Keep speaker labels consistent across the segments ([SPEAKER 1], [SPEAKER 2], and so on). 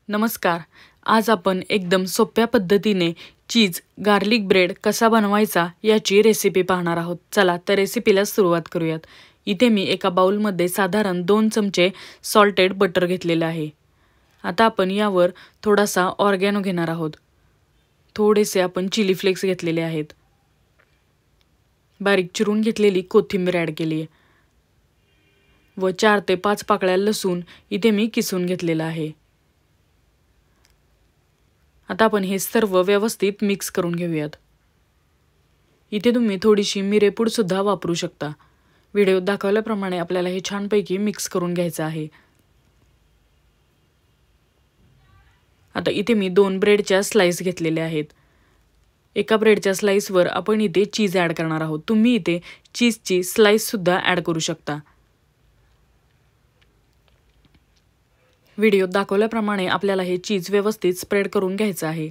[SPEAKER 1] नमस्कार. आज आपण एकदम सोप्या पद्धतीने चीज गार्लिक ब्रेड कसा बनवायचा याची रेसिपी पाहणार आहोत. चला तर रेसिपीला सुरुवात करूयात. इथे मी एका बाउलमध्ये साधारण 2 चमचे सॉल्टेड बटर घेतलेले आहे. आता आपण यावर थोडासा ऑर्गॅनो घेणार आहोत. थोडेसे आपण चिली फ्लेक्स घेतलेले आहेत. बारीक चिरून घेतलेली कोथिंबीर ॲड केली आहे व 4 ते 5 पाकळ्या लसूण इथे मी किसून घेतलेला आहे. आता आपण हे सर्व व्यवस्थित मिक्स करून घेऊयात. इथे तुम्ही थोडीशी मिरेपूड सुद्धा वापरू शकता. व्हिडिओत दाखवल्याप्रमाणे आपल्याला हे छानपैकी मिक्स करून घ्यायचं आहे. आता इथे मी 2 ब्रेडच्या स्लाइस घेतलेल्या आहेत. एका ब्रेडच्या स्लाइसवर आपण इथे चीज ॲड करणार आहोत. तुम्ही इथे चीजची स्लाइस सुद्धा ॲड करू शकता. व्हिडिओत दाखवल्याप्रमाणे आपल्याला हे चीज व्यवस्थित स्प्रेड करून घ्यायचं आहे.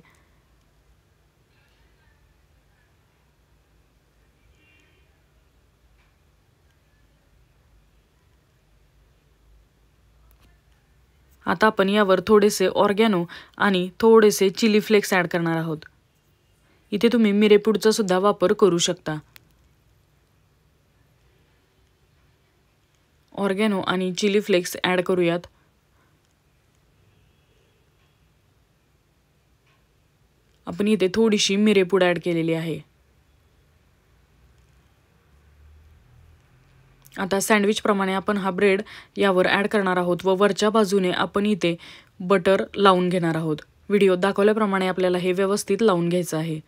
[SPEAKER 1] आता आपण यावर थोडेसे ऑर्गॅनो आणि थोडेसे चिली फ्लेक्स ॲड करणार आहोत. इथे तुम्ही मिरेपूडचा सुद्धा वापर करू शकता. ऑर्गॅनो आणि चिली फ्लेक्स ॲड करूयात. आपण इथे थोडीशी मिरेपूड ॲड केलेली आहे. आता सँडविच प्रमाणे आपण हा ब्रेड यावर ॲड करणार आहोत व वरच्या बाजूने आपण इथे बटर लावून घेणार आहोत. व्हिडिओत दाखवल्याप्रमाणे आपल्याला हे व्यवस्थित लावून घ्यायचं आहे.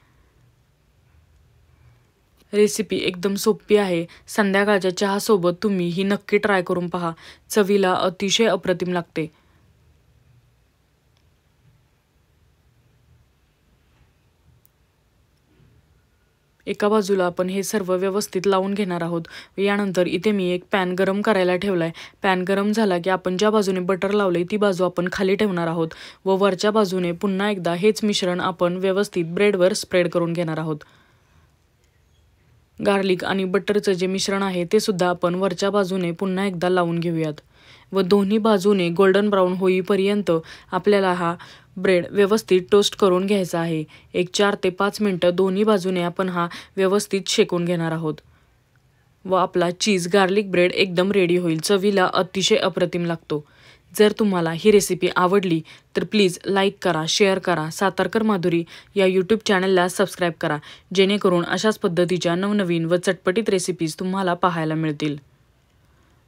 [SPEAKER 1] रेसिपी एकदम सोपी आहे. संध्याकाळच्या चहासोबत तुम्ही ही नक्की ट्राय करून पहा. चवीला अतिशय अप्रतिम लागते. एका बाजूला आपण हे सर्व व्यवस्थित लावून घेणार आहोत. यानंतर इथे मी एक पॅन गरम करायला ठेवलाय. पॅन गरम झाला की आपण ज्या बाजूने बटर लावले ती बाजू आपण खाली ठेवणार आहोत व वरच्या बाजूने पुन्हा एकदा हेच मिश्रण आपण व्यवस्थित ब्रेडवर स्प्रेड करून घेणार आहोत. गार्लिक आणि बटरचं जे मिश्रण आहे ते सुद्धा आपण वरच्या बाजूने पुन्हा एकदा लावून घेऊयात व दोन्ही बाजूने गोल्डन ब्राऊन होईपर्यंत आपल्याला हा ब्रेड व्यवस्थित टोस्ट करून घ्यायचा आहे. एक 4 ते 5 मिनिटं दोन्ही बाजूने आपण हा व्यवस्थित शेकून घेणार आहोत व आपला चीज गार्लिक ब्रेड एकदम रेडी होईल. चवीला अतिशय अप्रतिम लागतो. जर तुम्हाला ही रेसिपी आवडली तर प्लीज लाईक करा, शेअर करा. सातारकर माधुरी या यूट्यूब चॅनलला सबस्क्राईब करा जेणेकरून अशाच पद्धतीच्या नवनवीन व चटपटीत रेसिपीज तुम्हाला पाहायला मिळतील.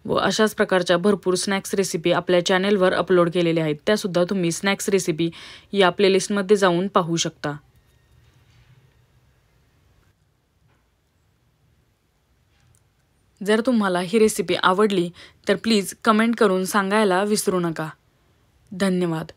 [SPEAKER 1] व अशाच प्रकारच्या भरपूर स्नॅक्स रेसिपी आपल्या चॅनेलवर अपलोड केलेल्या आहेत. त्यासुद्धा तुम्ही स्नॅक्स रेसिपी या प्लेलिस्टमध्ये जाऊन पाहू शकता. जर तुम्हाला ही रेसिपी आवडली तर प्लीज कमेंट करून सांगायला विसरू नका. धन्यवाद.